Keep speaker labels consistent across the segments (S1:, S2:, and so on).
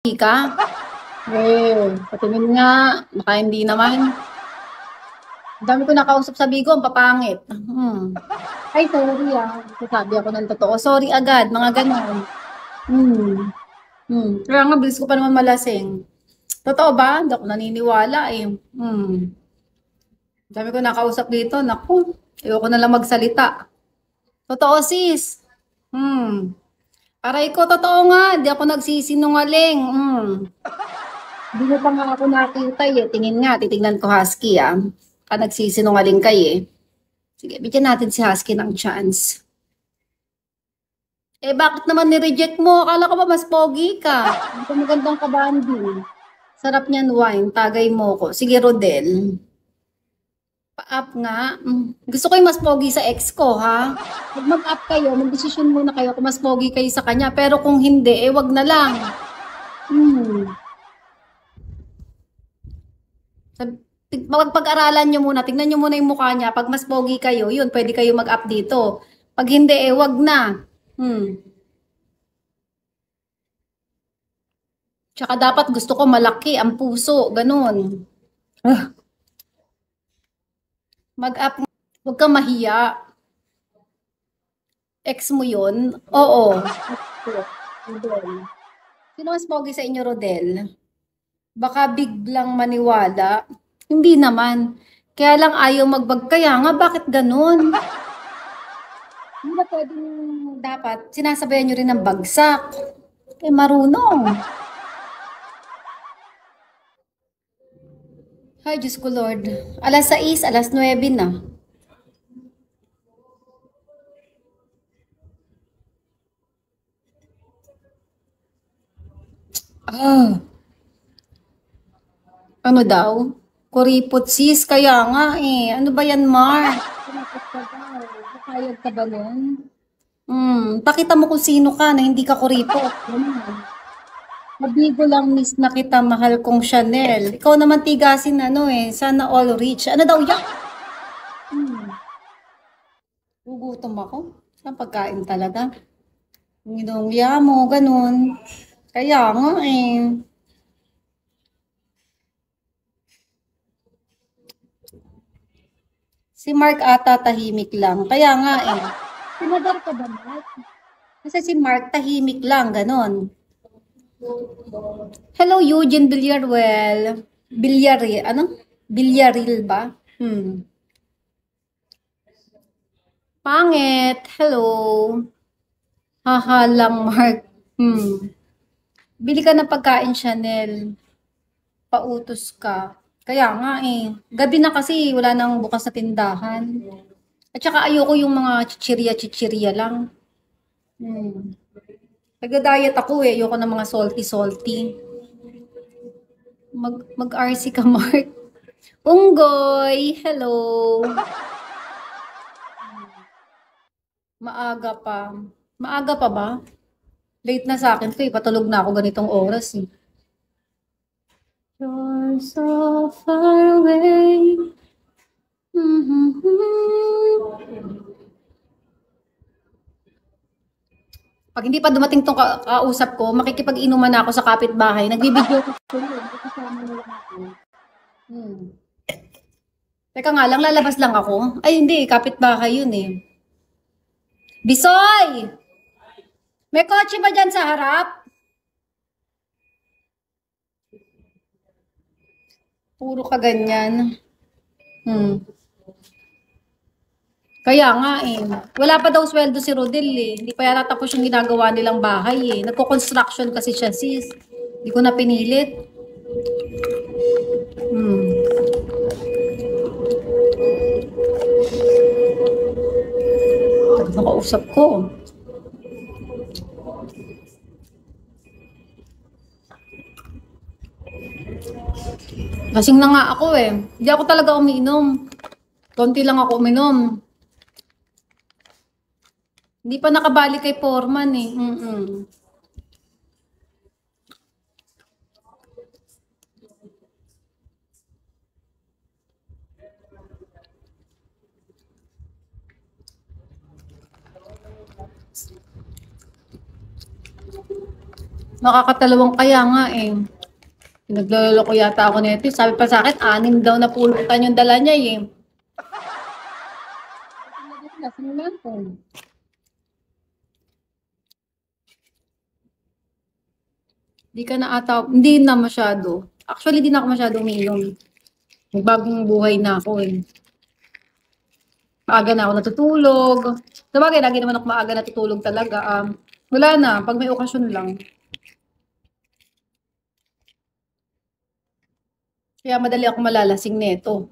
S1: Hindi ka? Patingin nga. Baka hindi naman. Ang dami ko nakausap sa Bigo, ang papangit. Ay, sorry sasabi ako ng totoo. Sorry agad, mga ganon. Kaya nga, bilis ko pa naman malasing. Totoo ba? Hindi ako naniniwala eh. Ang dami ko nakausap dito. Naku, ayoko na lang magsalita. Totoo sis. Aray ko, totoo nga. Di ako nagsisinungaling. Hindi mo pa nga ako nakita eh. Tingin nga, titignan ko Husky Ka nagsisinungaling kayo eh. Sige, bigyan natin si Husky ng chance. Eh, bakit naman ni-reject mo? Akala ko ba mas pogi ka? Hindi ka magandang kabanding. Sarap niyan wine. Tagay mo ko. Sige, Rodel. Pa-up nga. Gusto ko yung mas pogi sa ex ko, ha? Pag mag-up kayo, mag-desisyon muna kayo kung mas pogi kayo sa kanya. Pero kung hindi, eh, wag na lang. Pag-aralan nyo muna, tingnan nyo muna yung mukha niya. Pag mas pogi kayo, yun, pwede kayo mag-up dito. Pag hindi, eh, wag na. Tsaka dapat gusto ko malaki ang puso, ganun. Mag-up, wag kang mahiya. Ex mo yun? Oo. Rodel. Sino mas pogi sa inyo, Rodel? Baka biglang maniwala. Hindi naman. Kaya lang ayaw magbag. Kaya nga, bakit ganun? Hindi ba pwedeng dapat sinasabayan nyo rin ng bagsak? Eh, marunong. Ay, Diyos ko Lord. Alas 6, alas 9 na. Ano daw? Kuripot sis, kaya nga eh. Ano ba yan, Mar? Kuripot ka daw. Nakayag ka ba nun? Pakita mo kung sino ka na hindi ka kuripot. Mabigo lang miss na kita, mahal kong Chanel. Ikaw naman tigasin sana all rich. Ano daw yan? Gugutom ako. Saan pagkain talaga? Nginongya mo, ganun. Kaya nga eh. Si Mark ata tahimik lang. Kaya nga eh. Sinadar ka ba, Mark? Kasi si Mark tahimik lang, ganon. Hello, Eugene Villarreal. Villarreal, ano? Villarreal ba? Pangit. Hello. Haha lang, Mark. Bili ka ng pagkain, Chanel. Pautos ka. Kaya nga eh. Gabi na kasi, wala nang bukas na tindahan. At saka ayoko yung mga chichirya-chichirya lang. Nagda-diet ako eh. Ayoko ng mga salty-salty. Mag-RC ka, Mark. Unggoy, hello. Maaga pa. Maaga pa ba? Late na sa akin to eh. Patulog na ako ganitong oras eh. You're so far away. Pag hindi pa dumating tong kausap ko, makikipag-inuman na ako sa kapitbahay. Nagbibideo ko kasama nila ako. Teka nga lang, lalabas lang ako. Ay hindi, kapitbahay yun eh. Bisoy! May kotse ba dyan sa harap? Puro ka ganyan. Kaya nga eh. Wala pa daw sweldo si Rodel eh. Hindi pa yata tapos yung ginagawa nilang bahay eh. Nagko-construction kasi siya sis. Hindi ko na pinilit. Nakausap ko. Lasing na nga ako eh. Hindi ako talaga umiinom. Konti lang ako uminom. Hindi pa nakabalik kay Foreman eh. Makakatalawang kaya nga eh. Nagloloko yata ako nito. Sabi pa sa akin, 6 daw na pulutan yung dala niya eh. Hindi ka na ata, hindi na masyado. Actually, di na ako masyado umiinom. May bagong buhay na ako eh. Maaga na ako natutulog. Sabagay, lagi naman ako maaga natutulog talaga. Wala na, pag may okasyon lang. Kaya madali ako malalasing neto.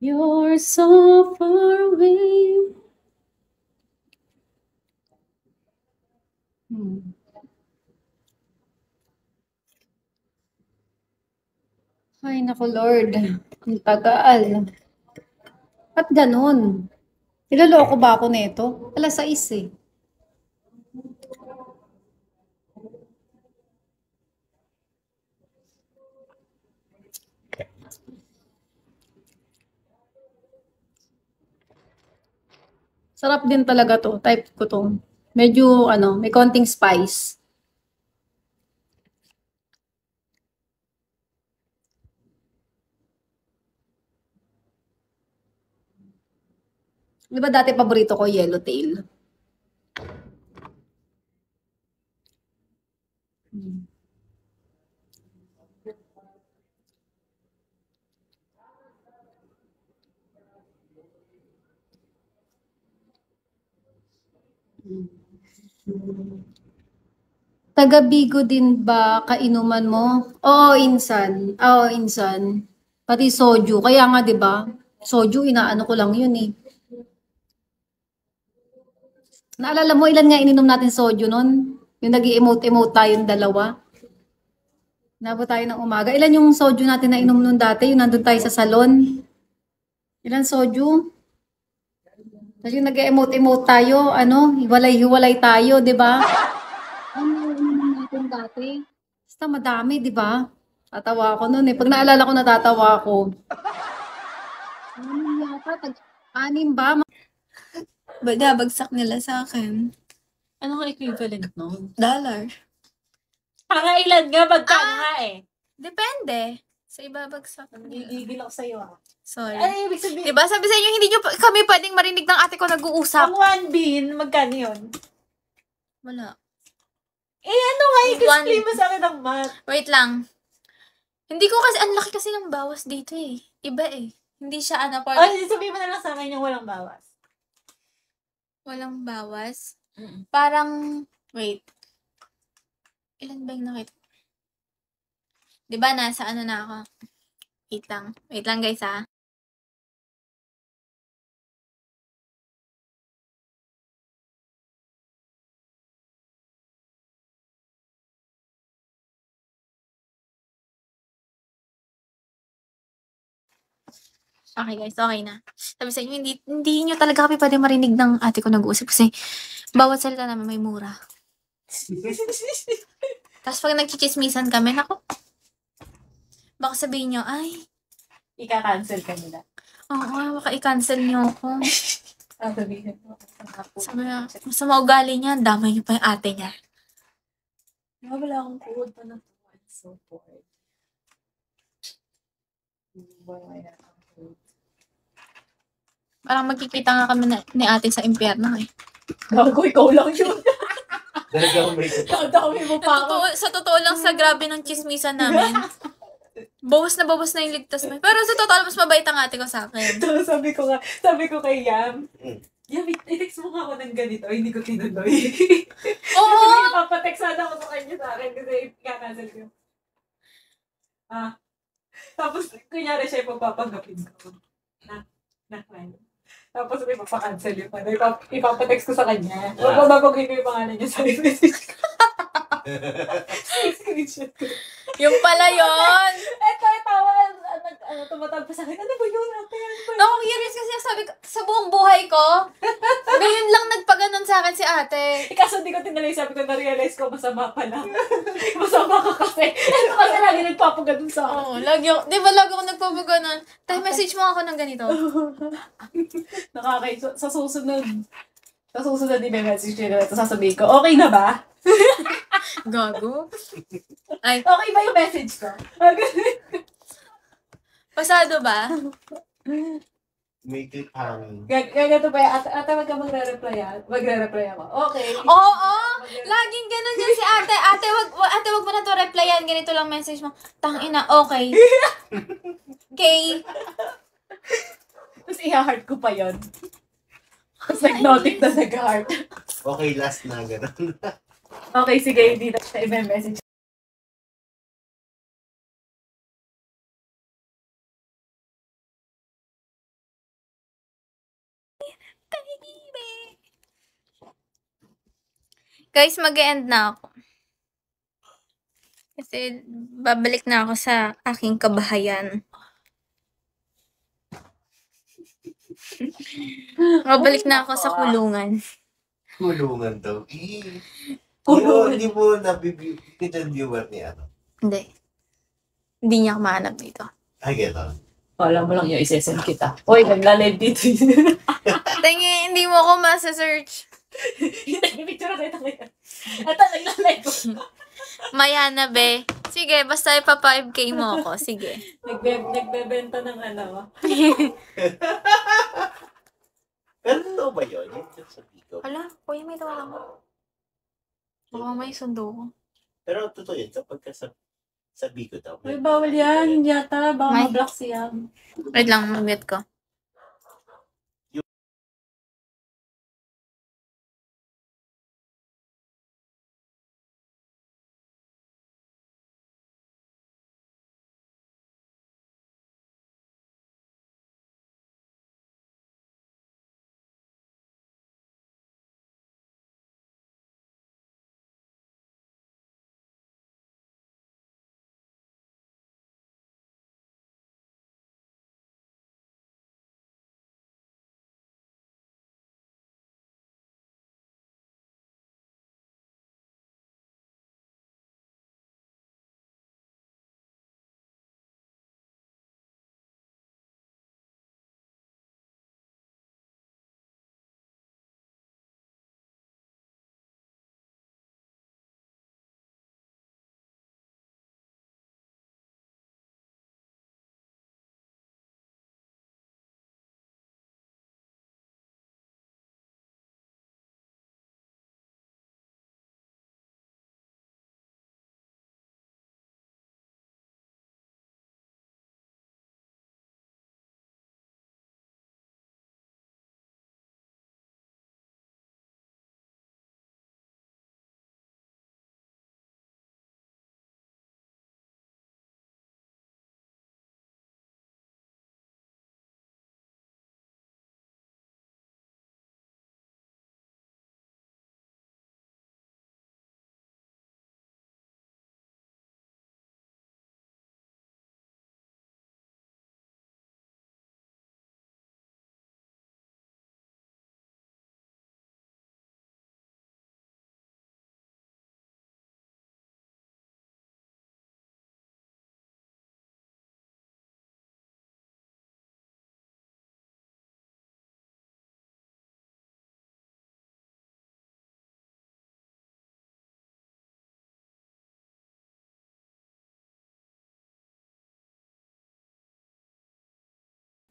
S1: You're so far away. Ay, naku Lord. Ang tagal. Ba't ganun? Niloloko ba ako nito? 6:00 eh. Sarap din talaga to. Type ko to. Medyo, may konting spice. Di ba dati paborito ko yellowtail? Taga Bigo din ba kainuman mo? Oo, insan. Oo, insan. Pati soju. Kaya nga, di ba? Soju, inaano ko lang yun eh. Naalala mo, ilan nga ininom natin soju nun? Yung nag-i-emote-emote tayong dalawa. Nabot tayo ng umaga. Ilan yung soju natin na inom nun dati? Yung nandun tayo sa salon. Ilan soju? Tapos yung nag-emote-emote tayo, hiwalay-hiwalay tayo, di ba? Ano ininom natin dati? Basta madami, di ba? Tatawa ako nun eh. Pag naalala ko, natatawa ako. Ano yata? 6 ba?
S2: Bagabagsak nila sa akin.
S3: Anong equivalent nun?
S2: $1.
S3: Pakailan nga, magkano nga eh.
S2: Depende. Sa ibabagsak.
S3: Gigigil ako sa'yo ah.
S2: Sorry.
S3: Ano ibig sabihin?
S2: Diba sabi sa inyo, hindi nyo kami pwedeng marinig ng ate ko nag-uusap.
S3: Ang 1 bean, magkano yun?
S2: Wala.
S3: Eh ano nga,
S2: One-
S3: i-explain mo sa akin ng math.
S2: Wait lang. Hindi ko kasi, ang laki kasi ng bawas dito eh. Iba eh. Hindi siya
S3: Ay, sabihin mo na lang sa akin yung walang bawas.
S2: Walang bawas. Parang, wait. Ilan ba yung nakita? Diba nasa ano na ako? Wait lang. Wait lang guys ha. Okay guys, okay na. Sabi sa inyo, hindi nyo talaga kami pwede marinig ng ate ko nag-uusap kasi bawat salita namin may mura. Tapos pag nagchichismisan kami, nako, baka sabihin nyo, ay,
S3: Ika-cancel ka nila.
S2: oo, baka i-cancel nyo ako.
S3: Sabihin mo.
S2: Sabi na, masama ugali niya, damay niyo pa yung ate niya.
S3: Wala akong code pa na to. I'm so bored.
S2: Parang magkikita nga kami ni ate sa impyerno eh.
S3: Gago, ikaw lang yun.
S4: Talagang may
S3: Dadami mo pa ako.
S2: Sa totoo lang, sa grabe ng chismisan namin, bawas na yung ligtas mo. Pero sa totoo lang, mas mabait ang ate ko sa akin.
S3: So, sabi ko kay Yam, Yam, i-text mo nga ako ng ganito. Hindi ko tinuloy.
S2: Oo!
S3: Kasi ipapatext sana ako sa kanya sa akin kasi ika-cancel ko. Tapos, kunyari siya ipapapanggapin ko. Na, tapos may papakancel yung ipapatext ko sa kanya. Bababagay ko yung pangalan niya sa message ko. Screenshot ko.
S2: Yung pala yun!
S3: Eto, tumatawag pa sa akin. Ano ba yun? Ate? Ano ba yun?
S2: Ako curious kasi sabi ko, sa buong buhay ko, ngayon lang nagpaganon sa akin si ate.
S3: Kaso hindi ko tinalay, sabi ko, na-realize ko, masama pala. Masama ka kasi. Ano kasi lagi nagpapaganon sa akin.
S2: Oo, lagi ako, di ba lagi ako nagpapaganon? Tay, message mo ako ng ganito.
S3: Sa susunod. Sa susunod, i-message nyo na ito. Sasabihin ko, okay na ba?
S2: Gago. Ay,
S3: Okay ba yung message ko?
S2: pasado ba?
S4: May cliffhanger.
S3: Gagato ba yan? Ate, wag ka magre-reply. Magre-reply ako. Okay.
S2: Oo! Laging ganun yan si ate. Ate, wag mo na to replyan. Ganito lang message mo. Tangina, okay. Okay.
S3: Tapos i-heart ko pa yun. Tapos nag-notic na nag-heart.
S4: Okay, last na, gano'n.
S3: Okay, sige, hindi na siya i-message.
S2: Guys, mag-end na ako. Kasi babalik na ako sa aking kabahayan. Babalik na ako sa kulungan.
S4: Kulungan daw.
S3: Kulungan.
S4: Hindi mo nabibigyan ng viewer ni ano.
S2: Hindi. Hindi niya ako mahanap dito.
S4: Ay, gano'n.
S3: Alam mo lang yung isesend kita. Uy, nagla-live dito.
S2: Tingi, hindi mo ako masa-search.
S3: Nag-picture na kita ngayon. Ito, nagla-live ko.
S2: Mayana, be. Sige, basta ipa 5K mo ako. Sige.
S3: Nagbebenta ng ano.
S4: Pero totoo ba yun? Yung sa Bigo.
S2: Hala, kuya, may tawala mo. Baka may sundo ko.
S4: Pero totoo yun, kapag ka sa Bigo daw.
S3: Uy, bawal yan. Hindi yata. Baka
S2: May-
S3: ma-block siya.
S2: Wait lang, mag-mute ko.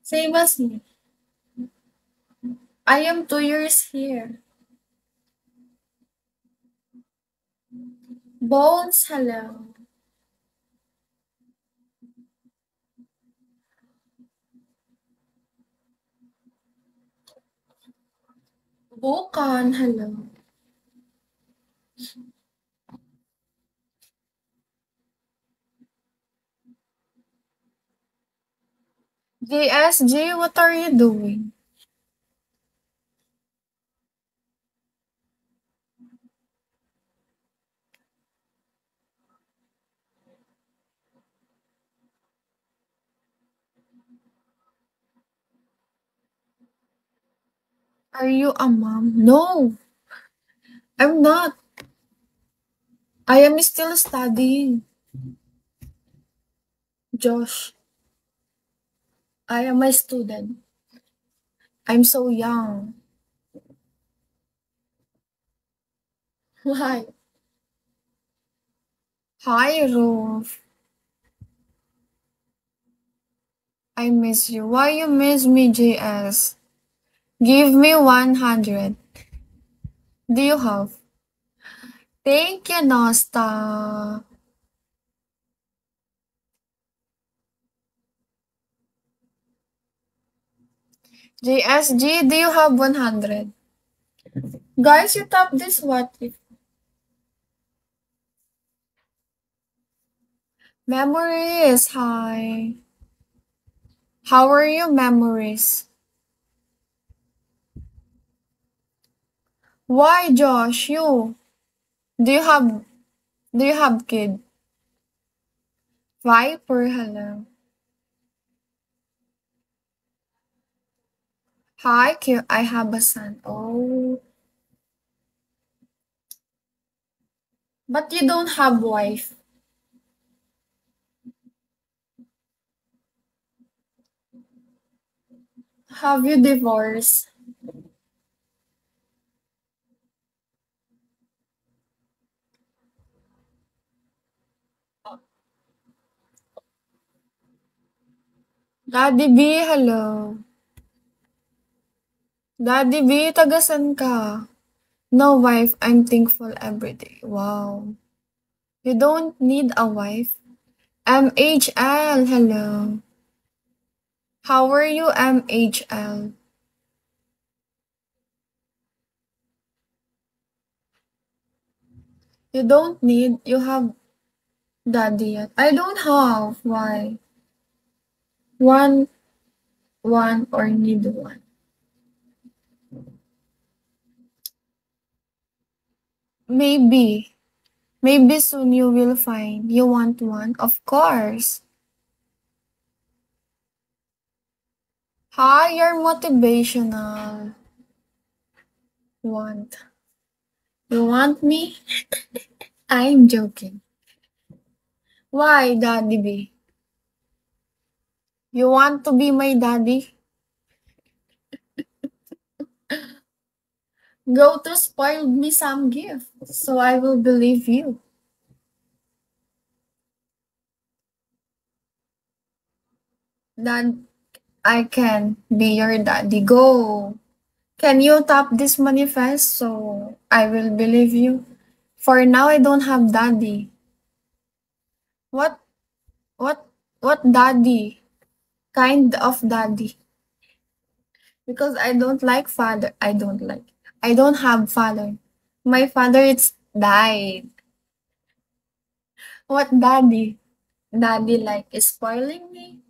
S2: Same as me. I am 2 years here. Bones, hello. Bukan, hello. JSG, what are you doing? Are you a mom? No. I'm not. I am still studying. Josh, I am a student. I'm so young. Why? Hi, Ruth. I miss you. Why you miss me, JS? Give me 100. Do you have? Thank you, Nosta. JSG, do you have 100? Guys, you tap this what if? Memories, hi. How are you, memories? Why, Josh? Do you have do you have kid? Viper, hello. Hi, Q. I have a son. Oh, but you don't have wife. Have you divorced? Daddy B, hello. Daddy B, tagasan ka? No wife, I'm thankful every day. Wow. You don't need a wife. MHL, hello. How are you, MHL? You don't need, you have daddy yet. I don't have. Why? One, one, or need one. Maybe. Maybe soon you will find you want one. Of course. Hi, you're motivational. Want. You want me? I'm joking. Why, Daddy B? You want to be my daddy? Go to spoil me some gift, so I will believe you. Dad, I can be your daddy. Go. Can you tap this manifest so I will believe you? For now, I don't have daddy. What, what, what daddy? Kind of daddy. Because I don't like father. I don't like. I don't have father. My father it's died. What daddy? Daddy like is spoiling me?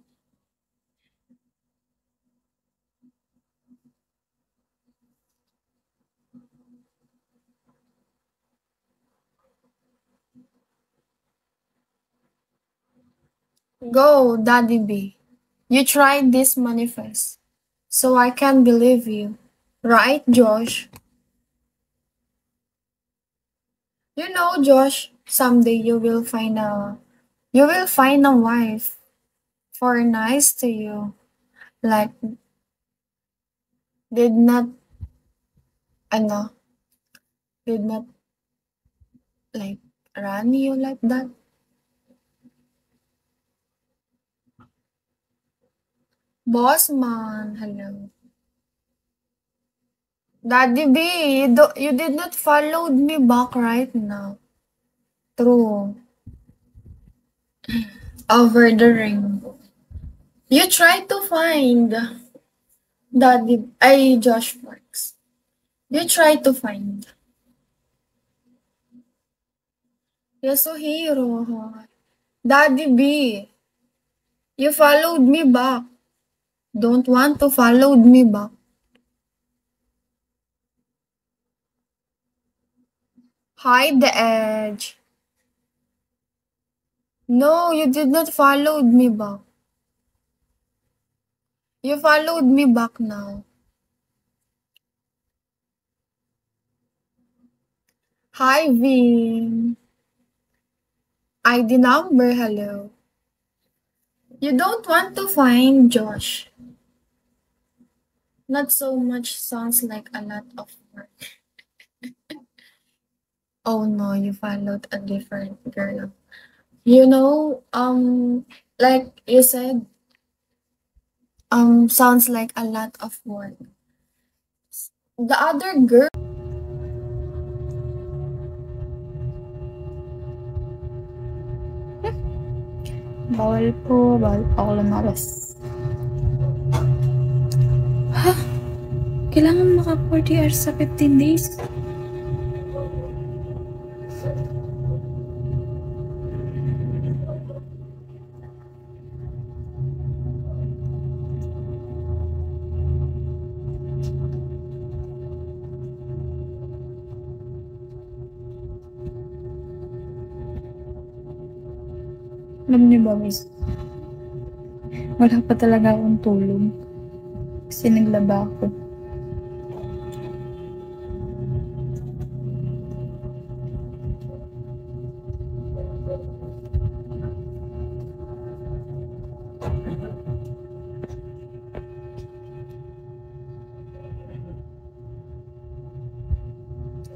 S2: Go, Daddy B. You tried this manifest, so I can believe you. Right, Josh? You know, Josh, someday you will find a wife for nice to you. Like did not ano, did not like run you like that. Boss man, hello. Daddy B, you did not follow me back right now. True. Over the rainbow. You try to find Daddy, Josh Marks. You try to find Yasuhiro. Daddy B, you followed me back. Don't want to follow me back. Hide the edge. No, you did not follow me back. You followed me back now. Hi, Vin. ID number, hello. You don't want to find Josh. Not so much sounds like a lot of work. Oh no, you followed a different girl. You know, like you said, sounds like a lot of work. The other girl. Bawal po ako lumabas. Ha? Kailangan maka 40 hours sa 15 days? Alam niyo ba, miss? Wala pa talaga akong tulog. Kasi naglaba ako.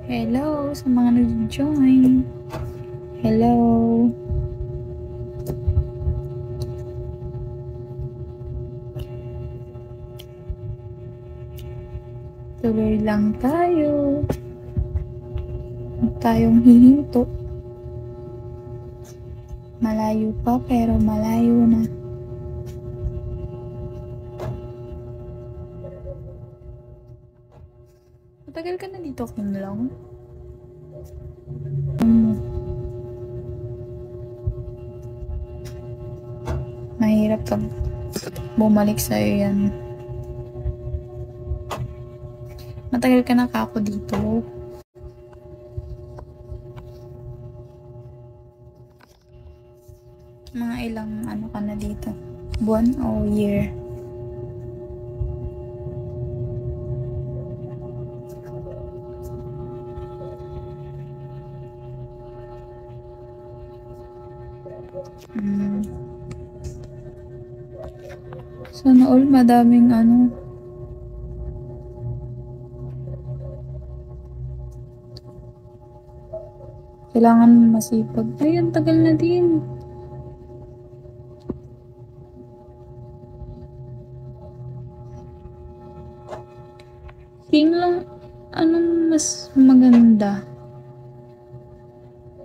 S2: Hello sa mga nag-join. Hello. Tuloy lang tayo. Huwag tayong hihinto. Malayo pa pero malayo na. Matagal ka na dito, Kunlong? Mahirap pag bumalik sa'yo yan. Matagal ka na kako dito. Mga ilang ano ka na dito? Buwan o year? Sana all madaming ano. Kailangan masipag. Ay, ang tagal na din. King lang, anong mas maganda?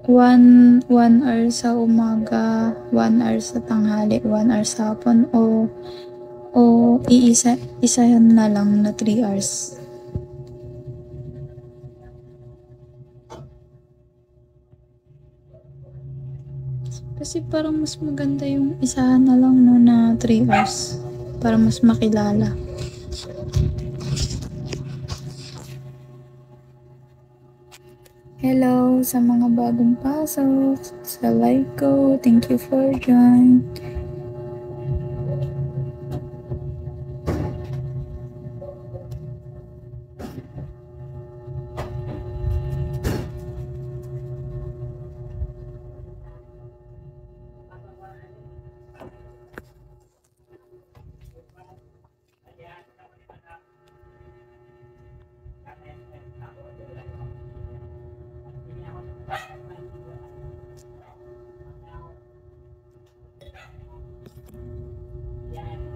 S2: 1 hour sa umaga, 1 hour sa tanghali, 1 hour sa hapon, o isahan na lang na 3 hours. Kasi parang mas maganda yung isahan na lang no, na 3 hours para mas makilala. Hello sa mga bagong pasok sa live ko. Thank you for join.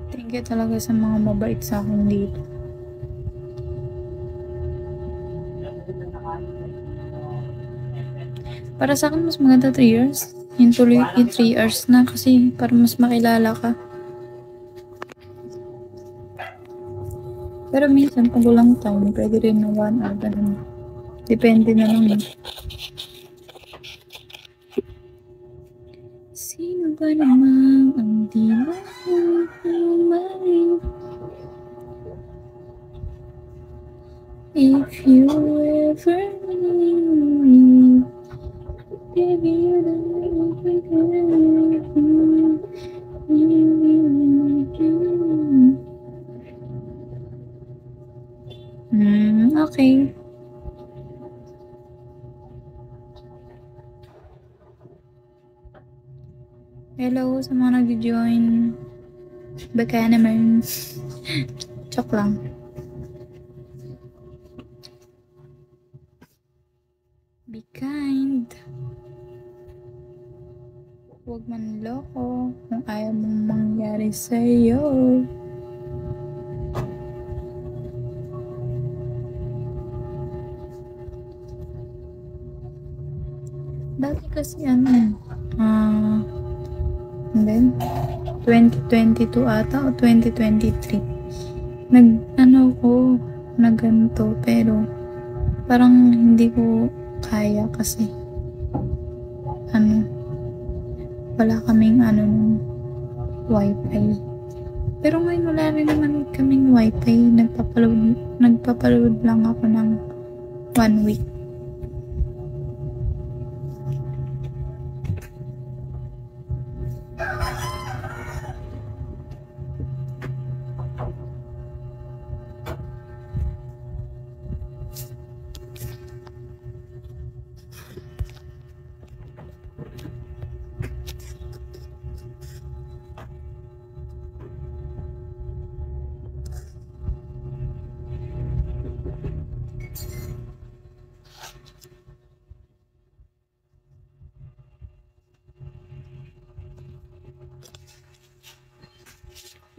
S2: Thank you talaga sa mga mabait sa akin dito. Para sa akin, mas maganda 3 years. Yung tuloy yung 3 years na kasi para mas makilala ka. Pero minsan, pag walang time, pwede rin na 1 hour. Ganun. Depende na lang. Sino ba naman ang di mo umaling? If you ever need me, baby, you don't forget me. Okay. hello sa mga nag-join. Baka naman. Chok lang. Be kind. Huwag manloko kung ayaw mong mangyari sa'yo. Dati kasi and then 2022 ata o 2023 nagganto pero parang hindi ko kaya kasi wala kaming wifi. Pero ngayon wala rin naman kaming wifi. Nagpapaload lang ako ng 1 week.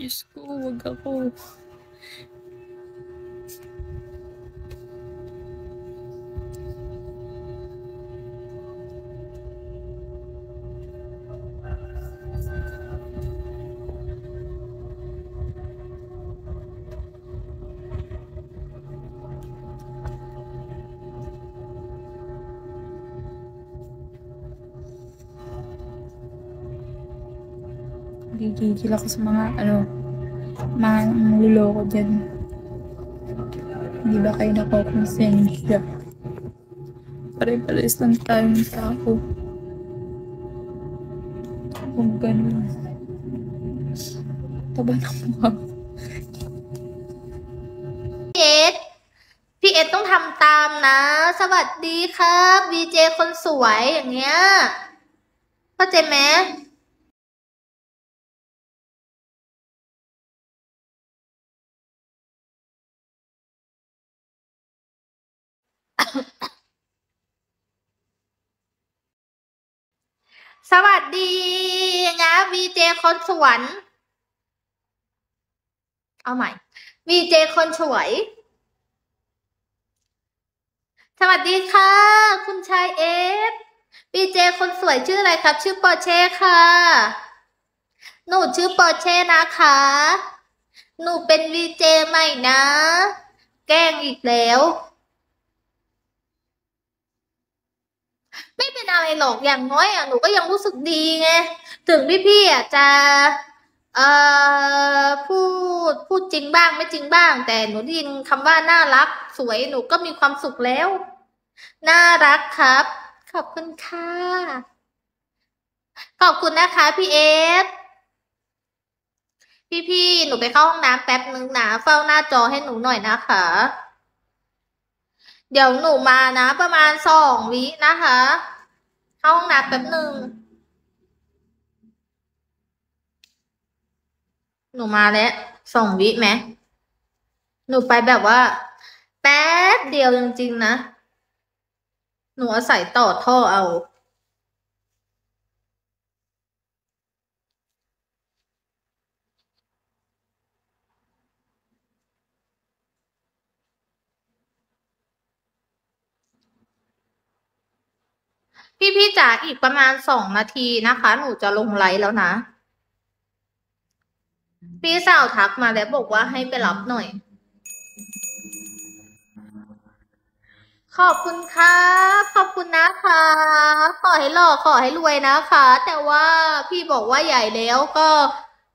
S2: Diyos ko, wag ako. Gigigil ako sa mga niloloko dyan. Hindi ba kayo nakokonsensya? Pare-pares lang tayong tao. Kung ganun. Taba ng mukha.
S5: พี่เอสต้องทำตามนะ สวัสดีครับวีเจคนสวยอย่างเงี้ยเข้าใจไหม สวัสดีนะวีเจคนสวนเอาใหม่วีเจคนสวยสวัสดีค่ะคุณชายเอฟวีเจคนสวยชื่ออะไรครับชื่อปอร์เช่ค่ะหนูชื่อปอร์เช่นะคะหนูเป็นวีเจใหม่นะแกล้งอีกแล้วไม่เป็นอะไรหรอกอย่างน้อยหนูก็ยังรู้สึกดีไงถึงพี่จะพูดจริงบ้างไม่จริงบ้างแต่หนูได้ยินคำว่าน่ารักสวยหนูก็มีความสุขแล้วน่ารักครับขอบคุณค่ะขอบคุณนะคะพี่เอสพี่หนูไปเข้าห้องน้ำแป๊บนึงนะเฝ้าหน้าจอให้หนูหน่อยนะคะเดี๋ยวหนูมานะประมาณ2 วินะคะเข้าห้องน้ำแป๊บนึงหนูมาแล้ว2 วิไหมหนูไปแบบว่าแป๊บเดียวจริงๆนะหนูอาศัยต่อท่อเอาพี่จ๋าอีกประมาณ2 นาทีนะคะหนูจะลงไลฟ์แล้วนะพี่สาวทักมาแล้วบอกว่าให้ไปรับหน่อยขอบคุณค่ะขอบคุณนะคะขอให้หล่อขอให้รวยนะคะแต่ว่าพี่บอกว่าใหญ่แล้วก็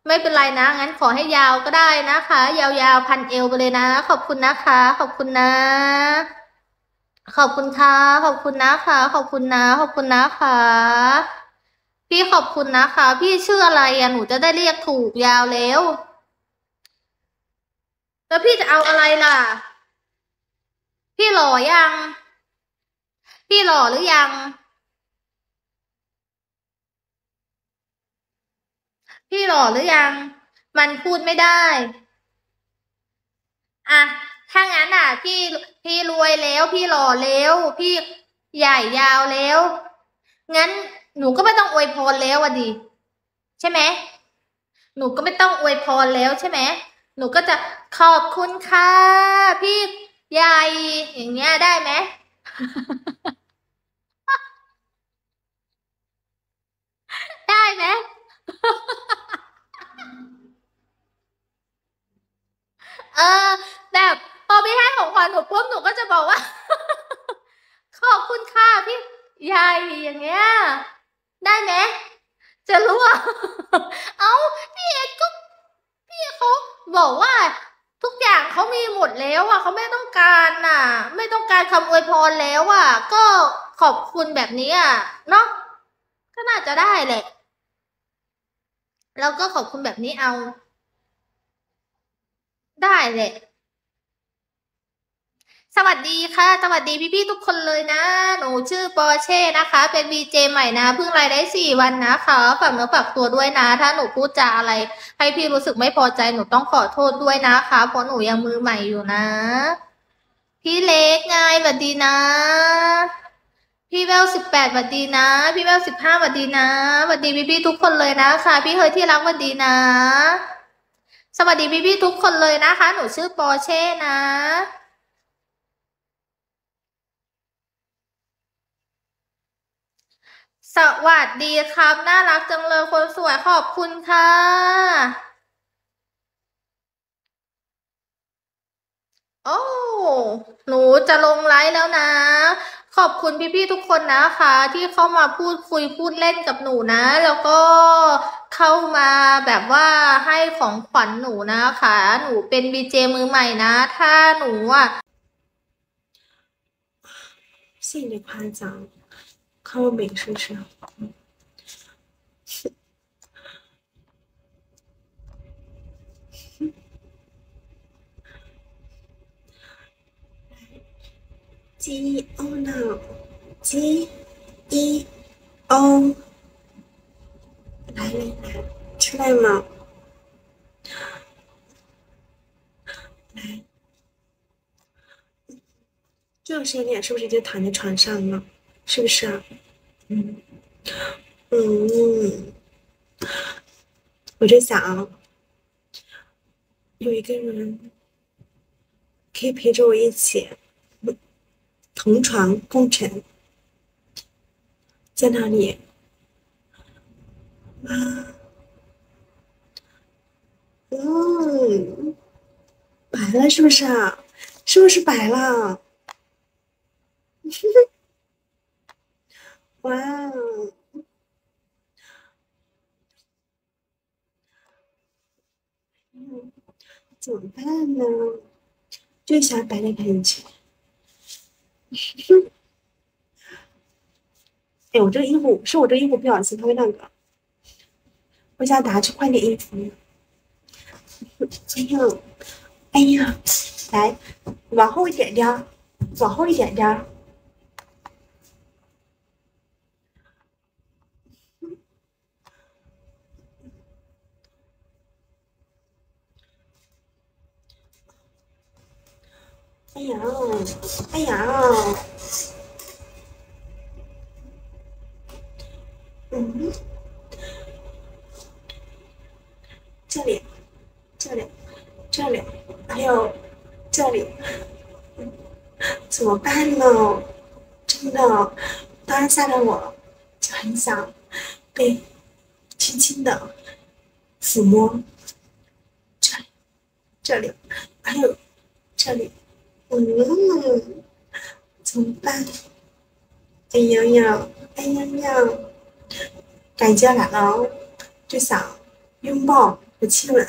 S5: ไม่เป็นไรนะงั้นขอให้ยาวก็ได้นะคะยาวๆพันเอวไปเลยนะขอบคุณนะคะขอบคุณนะขอบคุณค่ะขอบคุณนะคะขอบคุณนะขอบคุณนะคะพี่ขอบคุณนะคะพี่ชื่ออะไรหนูจะได้เรียกถูกยาวแล้วแล้วพี่จะเอาอะไรล่ะพี่หล่อยังพี่หล่อหรือยัง พี่หล่อหรือยัง มันพูดไม่ได้อ่ะถ้างั้นอ่ะ พี่รวยแล้ว พี่หล่อแล้ว พี่ใหญ่ยาวแล้ว งั้นหนูก็ไม่ต้องอวยพรแล้วอ่ะดิใช่ไหมหนูก็ไม่ต้องอวยพรแล้วใช่ไหมหนูก็จะขอบคุณค่ะพี่ใหญ่อย่างเงี้ยได้ไหม ได้ไหม เออแบบพอพี่ให้ของขวัญหนูปุ๊บหนูก็จะบอกว่า ขอบคุณค่ะพี่ใหญ่อย่างเงี้ยได้ไหมจะรู้ว่า เอ้าพี่เอ็ดก็พี่เขาบอกว่า ทุกอย่างเขามีหมดแล้วอ่ะเขาไม่ต้องการน่ะ ไม่ต้องการคำอวยพรแล้วอ่ะ ก็ขอบคุณแบบนี้อ่ะเนาะก็น่าจะได้แหละเราก็ขอบคุณแบบนี้เอา ได้แหละ สวัสดีค่ะ สวัสดีพี่ๆทุกคนเลยนะ หนูชื่อปอร์เช่นะคะ เป็น VJ ใหม่นะเพิ่งไลฟ์ได้4 วันนะคะฝากเนื้อฝากตัวด้วยนะ ถ้าหนูพูดจาอะไร ให้พี่รู้สึกไม่พอใจหนูต้องขอโทษด้วยนะคะ เพราะหนูยังมือใหม่อยู่นะ พี่เล็กไงสวัสดีนะ พี่เวล18สวัสดีนะ พี่เวล15สวัสดีนะสวัสดีพี่ๆทุกคนเลยนะคะ พี่เฮยที่รักสวัสดีนะ สวัสดีพี่ๆทุกคนเลยนะคะ หนูชื่อปอร์เช่นะ สวัสดีครับ น่ารักจังเลยคนสวยขอบคุณค่ะ โอ้ หนูจะลงไลฟ์แล้วนะ ขอบคุณพี่ๆทุกคนนะคะ ที่เข้ามาพูดคุยพูดเล่นกับหนูนะ แล้วก็เข้ามาแบบว่าให้ของขวัญหนูนะคะ หนูเป็น VJ มือใหม่นะ ถ้าหนูอ่ะ
S6: 谢谢你的夸奖，看我美是不是？G-E-O now G-E-O 来，出来嘛！来，这个时间点是不是就躺在床上了？是不是啊？嗯，我就想有一个人可以陪着我一起同床共枕，在那里啊，白了是不是啊？是不是白了？哇，怎么办呢？就想白的感觉。哎，我这个衣服是我这衣服不小心它会那个，我想打去换点衣服。哎呀，哎呀，来，往后一点点，往后一点点。哎呀，哎呀，这里，这里，这里，还有这里，怎么办呢？真的，当下的我就很想被轻轻的抚摸这里，这里，还有这里。怎么办？哎呀呀，哎呀呀，感觉来了，就想拥抱和亲吻。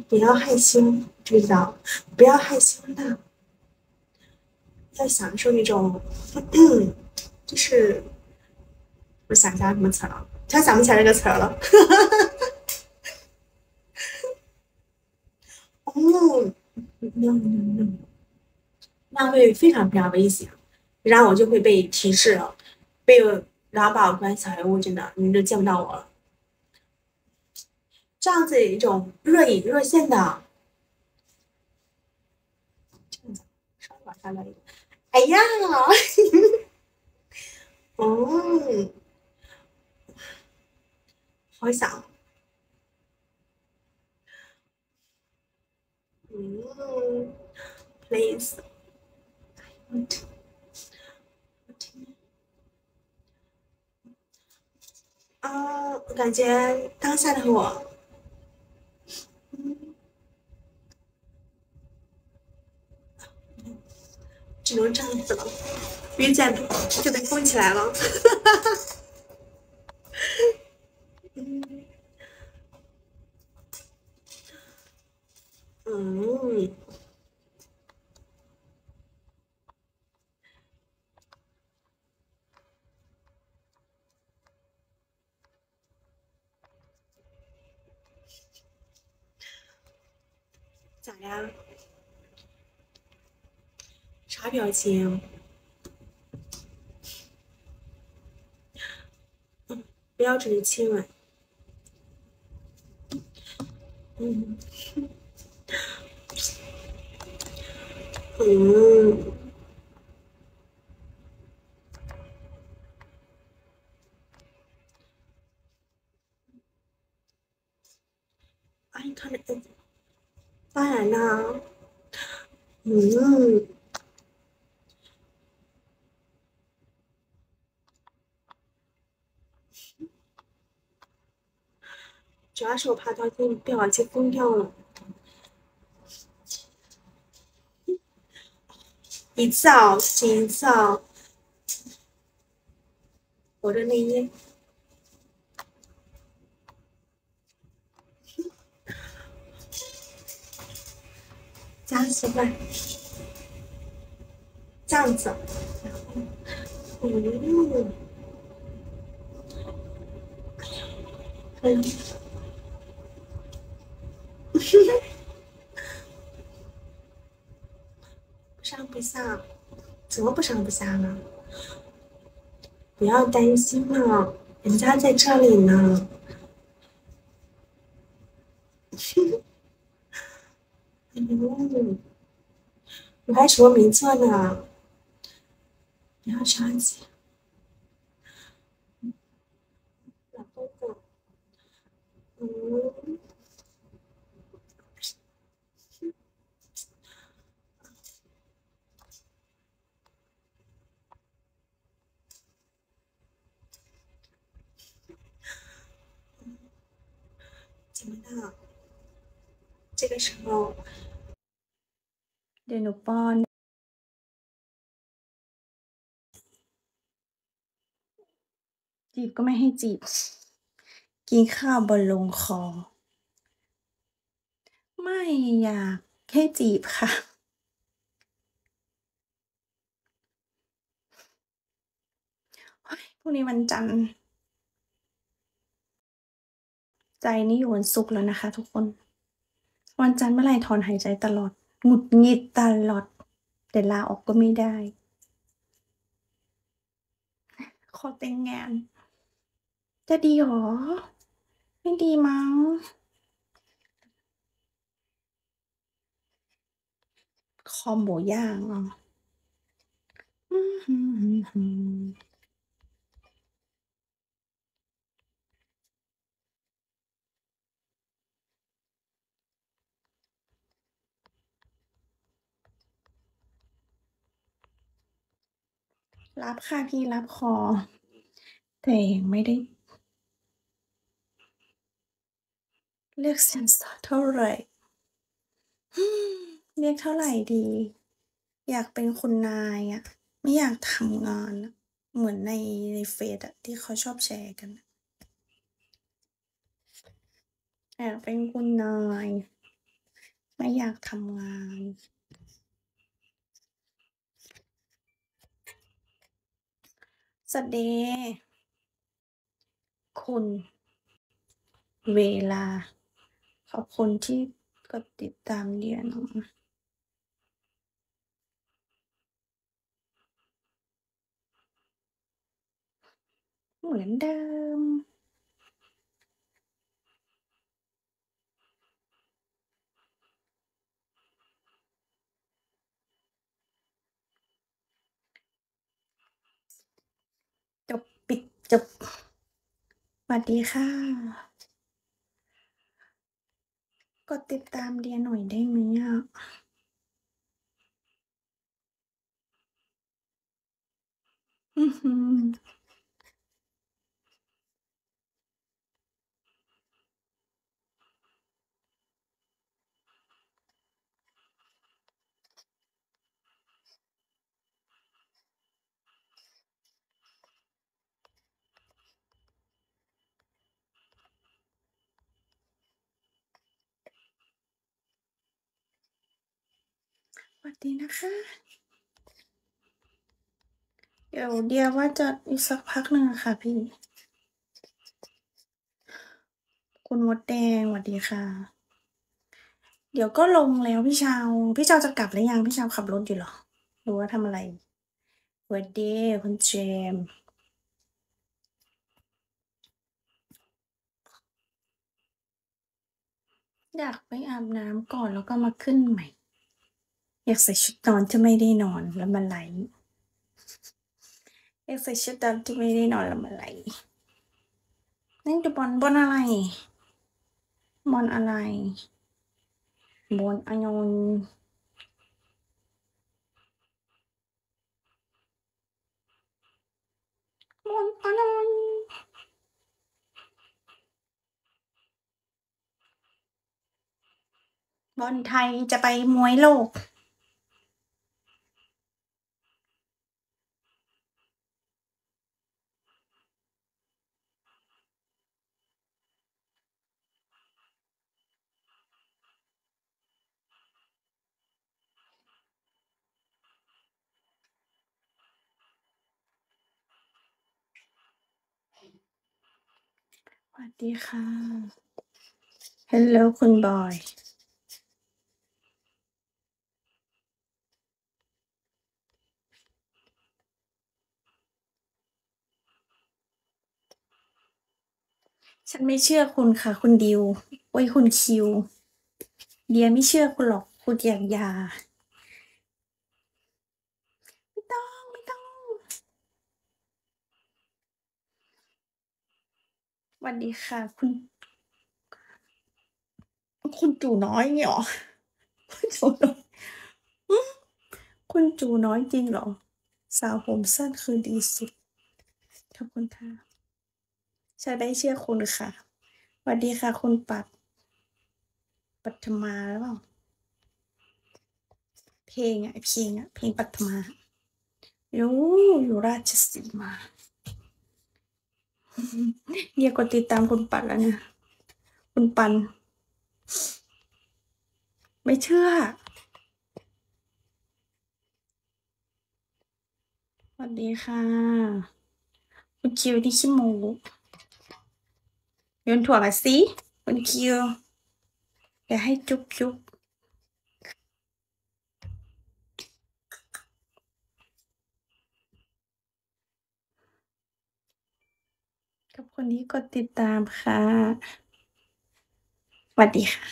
S6: 不要害羞，知不知道？不要害羞的，要享受那种，就是我想一下什么词了，突然想不起来这个词了。那会非常非常危险，然后我就会被提示了，被然后把我关小黑屋，真的你就见不到我了。这样子一种若隐若现的，这样子稍微往下拉一点。哎呀，嗯，好想，please，我感觉当下的我，只能这样子了，鱼仔就被封起来了。咋呀？啥表情？不要只是亲吻。你看着，当然啦，主要是我怕他被耳机封掉了。一次啊，仅一次啊。我的内衣。加10万，这样子，不上不下，怎么不上不下呢？不要担心嘛，人家在这里呢。你还什么名字呢？不要着急。老公公，怎么了？这个时候，
S7: เดี๋ยวหนูป้อนจีบก็ไม่ให้จีบกินข้าวบนลงคอไม่อยากให้จีบค่ะพรุ่งนี้วันจันทร์ใจนี่อยู่วันศุกร์แล้วนะคะทุกคนวันจันทร์เมื่อไหร่ถอนหายใจตลอดหงุดหงิดตลอดแต่ลาออกก็ไม่ได้ขอแต่งงานจะดีหรอไม่ดีมั้งคอหมูย่างอ่ะรับค่ะพี่รับคอแต่ยังไม่ได้เลือกสินสอดเท่าไหร่เรียกเท่าไหร่ดีอยากเป็นคุณนายอะไม่อยากทำงานอะเหมือนในเฟซอะที่เขาชอบแชร์กันอยากเป็นคุณนายไม่อยากทำงานสวัสดีคุณเวลาขอบคุณที่กดติดตามเดียนะ เหมือนเดิม จบ ปิด จบ สวัสดีค่ะ กดติดตามเดียหน่อยได้ไหมอะ อื้อฮือ สวัสดีนะคะ เดี๋ยวเดียว่าจะอีกสักพักหนึ่งอะค่ะพี่ คุณมดแดง สวัสดีค่ะ เดี๋ยวก็ลงแล้วพี่เชา พี่เชาจะกลับหรือยัง? พี่เชาขับรถอยู่เหรอ? หรือว่าทำอะไร? สวัสดีคุณเจมส์ อยากไปอาบน้ำก่อนแล้วก็มาขึ้นใหม่ อยากใส่ชุดนอนที่ไม่ได้นอนแล้วมาไลฟ์ อยากใส่ชุดนอนที่ไม่ได้นอนแล้วมาไลฟ์ นั่นดูบอล บอลอะไร? บอลอะไร? บอลอะไร? บอลอะไร? บอลไทยจะไปมวยโลก สวัสดีค่ะ ฮัลโหลคุณบอย ฉันไม่เชื่อคุณค่ะคุณดิว โอ๊ย คุณคิว เดียไม่เชื่อคุณหรอก คุณอย่า ไม่ต้อง ไม่ต้อง สวัสดีค่ะ คุณ คุณจู่น้อยงี้เหรอ? คุณจู่น้อย หือ คุณจู่น้อยจริงเหรอ? สาวผมสั้นคือดีสุด ขอบคุณค่ะ ฉันไม่เชื่อคุณค่ะ สวัสดีค่ะคุณปัด ปัทมาหรือเปล่า? เพลงอะ เพลงอะ เพลงปัทมา อยู่ราชสีมา เดียกดติดตามคุณปัดแล้วเนี่ย คุณปัน ไม่เชื่อ สวัสดีค่ะ คุณคิวนี่ขี้โม้ โยนถั่วมาสิคุณคิว เดี๋ยวให้จุ๊บ ๆ ขอบคุณที่กดติดตามค่ะ สวัสดีค่ะ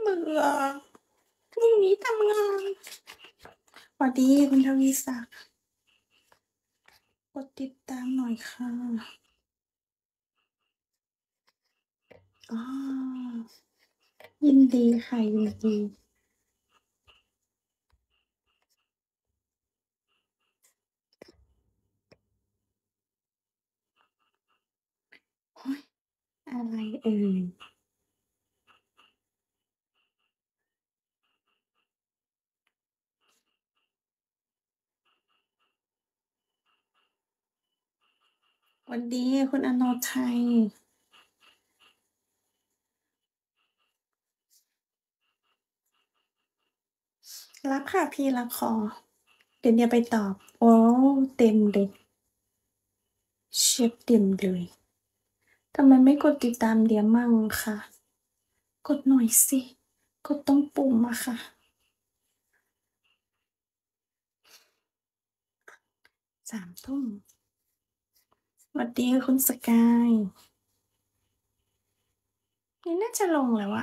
S7: เบื่อ พรุ่งนี้ทำงาน สวัสดีคุณทวีศักดิ์ กดติดตามหน่อยค่ะ อ๋อ ยินดีค่ะ ยินดี โอ๊ย อะไรเอ่ย? สวัสดีคุณอโนไทย รับค่ะพี่ รับคอ เดี๋ยวเดียไปตอบ โอ้ เต็มเลย เชฟเดียมเลยทำไมไม่กดติดตามเดียมมั่งคะกดหน่อยสิ กดตรงปุ่มอะค่ะ3 ทุ่มสวัสดีคุณสกาย นี่น่าจะลงแล้วอะ